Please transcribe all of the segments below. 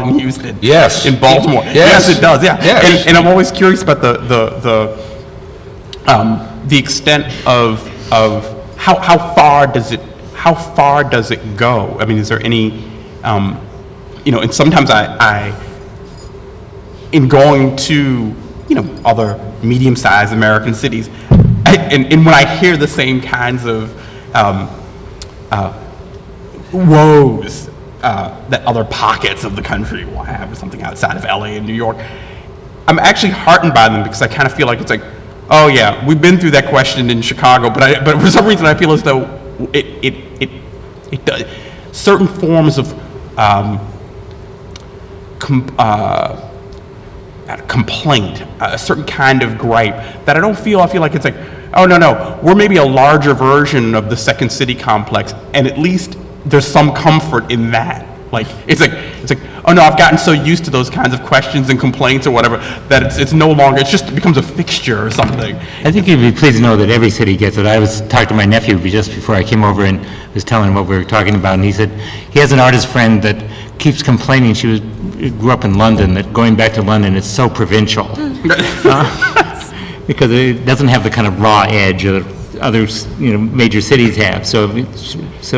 in Houston. Yes. In Baltimore. Yes, Yes, it does. Yeah. Yes. And I'm always curious about the extent of how far does it go? I mean, is there any, you know, and sometimes I in going to, you know, other medium-sized American cities, and when I hear the same kinds of woes that other pockets of the country will have, or something outside of LA and New York, I'm actually heartened by them, because I kind of feel like it's like, oh yeah, we've been through that question in Chicago, but for some reason I feel as though it does. Certain forms of complaint, a certain kind of gripe that I feel like it's like, oh no, we're maybe a larger version of the Second City complex, and at least there's some comfort in that. Like it's like, oh no, I've gotten so used to those kinds of questions and complaints or whatever that it's no longer, it becomes a fixture or something. I think you'd be pleased to know that every city gets it. I was talking to my nephew just before I came over and was telling him what we were talking about, and he said he has an artist friend that keeps complaining. She grew up in London, that going back to London, it's so provincial. Because it doesn't have the kind of raw edge that other, you know, major cities have. So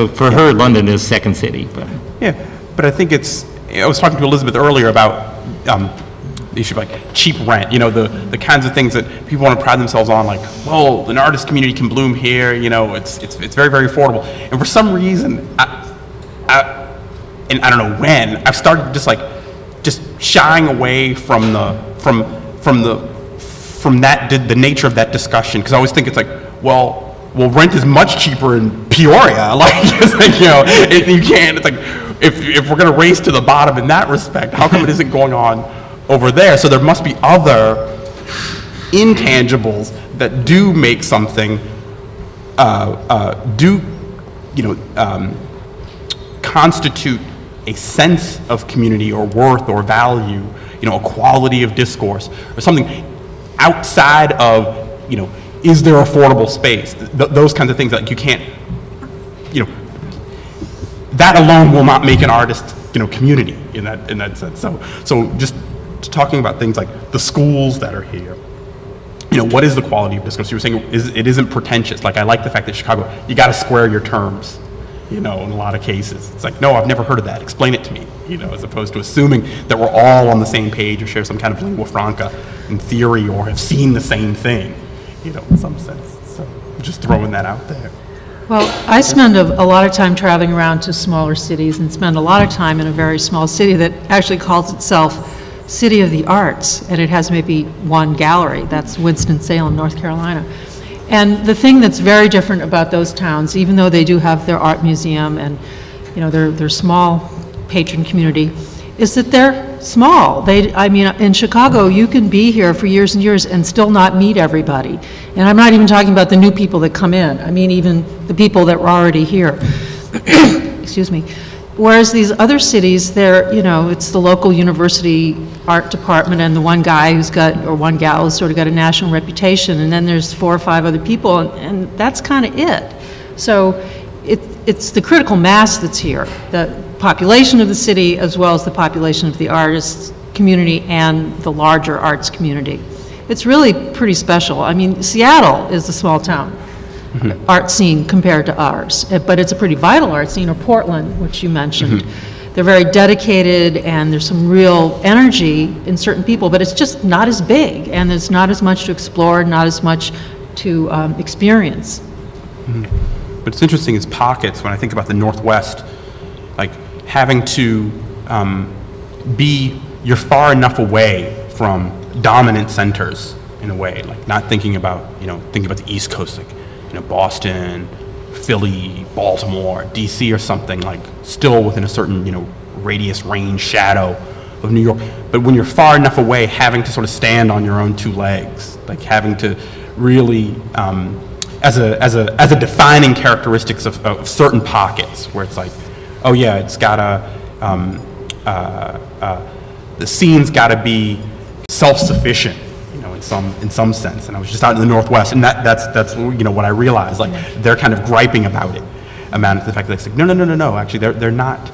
for her, London is second city. But yeah, but I think I was talking to Elizabeth earlier about the issue of like cheap rent, you know, the kinds of things that people want to pride themselves on, like, well, an artist community can bloom here, you know, it's very, very affordable. And for some reason, and I don't know when, I've started just shying away from the nature of that discussion, because I always think it's like, well, rent is much cheaper in Peoria. Like, it's like, you know, you can't. It's like, if we're going to race to the bottom in that respect, how come it isn't going on over there? So there must be other intangibles that do make something, constitute a sense of community or worth or value, you know, a quality of discourse or something outside of, you know, is there affordable space? Those kinds of things that you can't, you know, that alone will not make an artist, you know, community in that sense. So just talking about things like the schools that are here, you know, what is the quality of discourse? You were saying it isn't pretentious. Like, I like the fact that Chicago, you got to square your terms, you know, in a lot of cases. It's like, no, I've never heard of that. Explain it to me, you know, as opposed to assuming that we're all on the same page or share some kind of lingua franca in theory or have seen the same thing, you know, in some sense. So just throwing that out there. Well, I spend a lot of time traveling around to smaller cities, and spend a lot of time in a very small city that actually calls itself City of the Arts, and it has maybe one gallery. That's Winston-Salem, North Carolina. And the thing that's very different about those towns, even though they do have their art museum and, you know, their small patron community, is that they're small. I mean, in Chicago, you can be here for years and years and still not meet everybody. And I'm not even talking about the new people that come in. I mean, even the people that were already here. Excuse me. Whereas these other cities, they're, you know, it's the local university art department and the one guy who's got, or one gal who's sort of got a national reputation, and then there's 4 or 5 other people, and that's kind of it. So it's the critical mass that's here, the population of the city as well as the population of the artists community and the larger arts community. It's really pretty special. I mean, Seattle is a small town. Mm-hmm. Art scene compared to ours, but it's a pretty vital art scene, or Portland, which you mentioned. Mm-hmm. They're very dedicated, and there's some real energy in certain people, but it's just not as big, and there's not as much to explore, not as much to experience. Mm-hmm. But it's interesting as pockets, when I think about the Northwest, like having to you're far enough away from dominant centers in a way, like not thinking about, you know, thinking about the East Coast, like, you know, Boston, Philly, Baltimore, DC or something, like still within a certain, you know, radius, range, shadow of New York. But when you're far enough away, having to sort of stand on your own 2 legs, like having to really, as a defining characteristics of certain pockets, where it's like, oh yeah, it's gotta, the scene's gotta be self-sufficient, in some sense. And I was just out in the Northwest, and that's you know, what I realized, like they're kind of griping about it, the fact that it's like, no, actually they're not,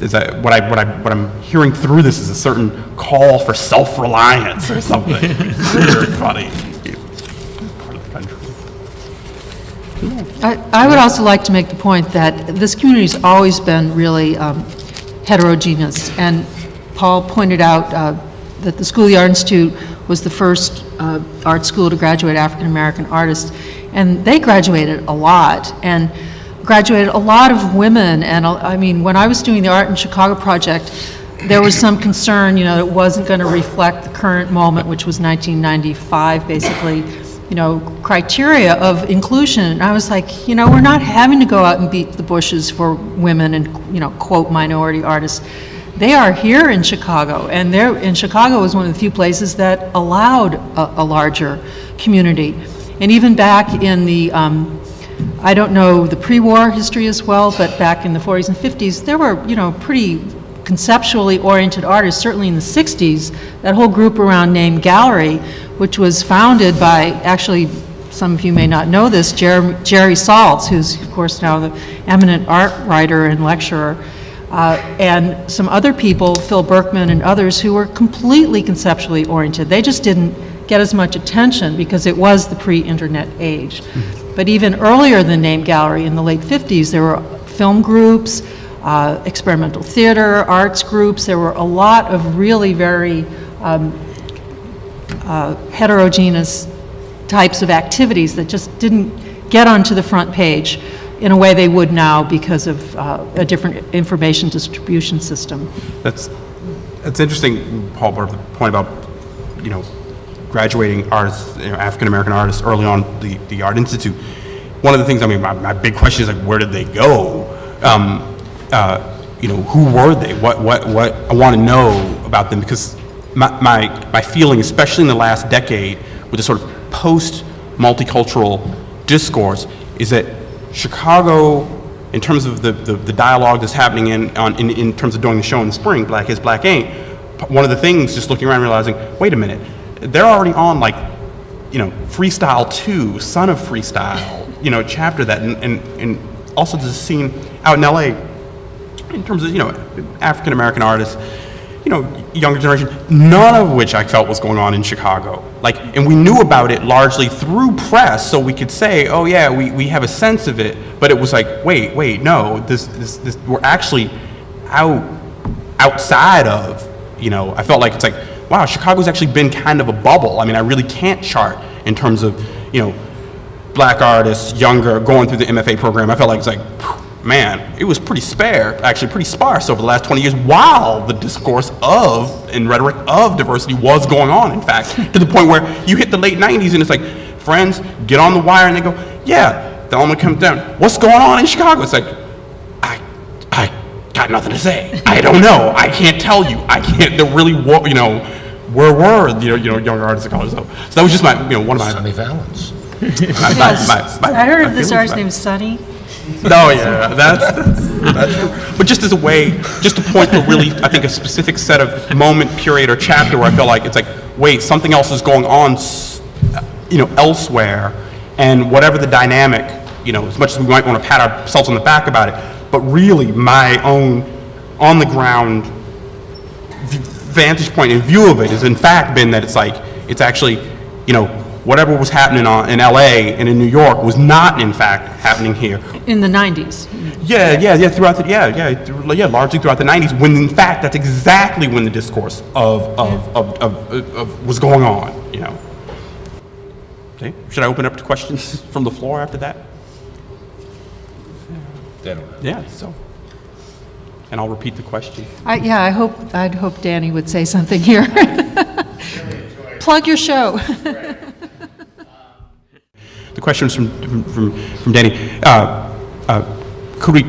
is that what I'm hearing through this is a certain call for self-reliance or something. It's very funny. Part of the country. I would also like to make the point that this community has always been really heterogeneous, and Paul pointed out that the School of the Art Institute was the first art school to graduate African-American artists, and they graduated a lot, and graduated a lot of women. And I mean, when I was doing the Art in Chicago project, there was some concern, you know, it wasn't going to reflect the current moment, which was 1995, basically, you know, criteria of inclusion. And I was like, you know, we're not having to go out and beat the bushes for women and, you know, quote, minority artists. They are here in Chicago, and Chicago was one of the few places that allowed a larger community. And even back in the, I don't know the pre-war history as well, but back in the 40s and 50s, there were, you know, pretty conceptually oriented artists, certainly in the 60s, that whole group around named Gallery, which was founded by, actually, some of you may not know this, Jerry Saltz, who's, of course, now the eminent art writer and lecturer, and some other people, Phil Berkman and others, who were completely conceptually oriented. They just didn't get as much attention because it was the pre-internet age. But even earlier than Name Gallery, in the late 50s, there were film groups, experimental theater, arts groups. There were a lot of really very heterogeneous types of activities that just didn't get onto the front page in a way they would now because of a different information distribution system. That's interesting, Paul, brought up the point about, you know, graduating artists, you know, African-American artists early on the Art Institute. One of the things, I mean, my big question is, like, where did they go? You know, who were they? What I want to know about them, because my feeling, especially in the last decade, with the sort of post-multicultural discourse, is that Chicago, in terms of the dialogue that's happening in terms of doing the show in the spring, Black Is, Black Ain't, one of the things, just looking around, realizing, wait a minute, they're already on, like, you know, Freestyle 2, Son of Freestyle, you know, chapter that, and also there's a scene out in LA in terms of, you know, African-American artists, you know, younger generation, none of which I felt was going on in Chicago. Like, and we knew about it largely through press, so we could say, oh yeah, we have a sense of it, but it was like, wait, no, this we're actually outside of, you know, I felt like it's like, wow, Chicago's actually been kind of a bubble. I mean, I really can't chart in terms of, you know, black artists, younger, going through the MFA program. I felt like it's like, man, it was pretty pretty sparse over the last 20 years, while the discourse of and rhetoric of diversity was going on, in fact, to the point where you hit the late 90s and it's like, friends get on the wire and they go, yeah, the element comes down. What's going on in Chicago? It's like, I got nothing to say. I don't know. I can't tell you. I can't, there really, you know, where were, you know, younger artists of color? So that was just my, you know, one of my... Sonny Valens. I heard of this artist named Sonny. No, yeah, that's true. But just as a way, just to point to really, I think, a specific set of moment, period, or chapter where I feel like it's like, wait, something else is going on, you know, elsewhere, and whatever the dynamic, you know, as much as we might want to pat ourselves on the back about it, but really my own on-the-ground vantage point and view of it has in fact been that it's like, it's actually, you know, whatever was happening in LA and in New York was not in fact happening here. In the 90s. Yeah, throughout the, largely throughout the 90s, when in fact that's exactly when the discourse of was going on, you know. Okay, should I open up to questions from the floor after that? Yeah, so. And I'll repeat the question. I'd hope Danny would say something here. Plug your show. The question is from Danny. Could we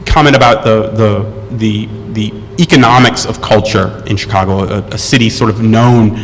comment about the economics of culture in Chicago, a city sort of known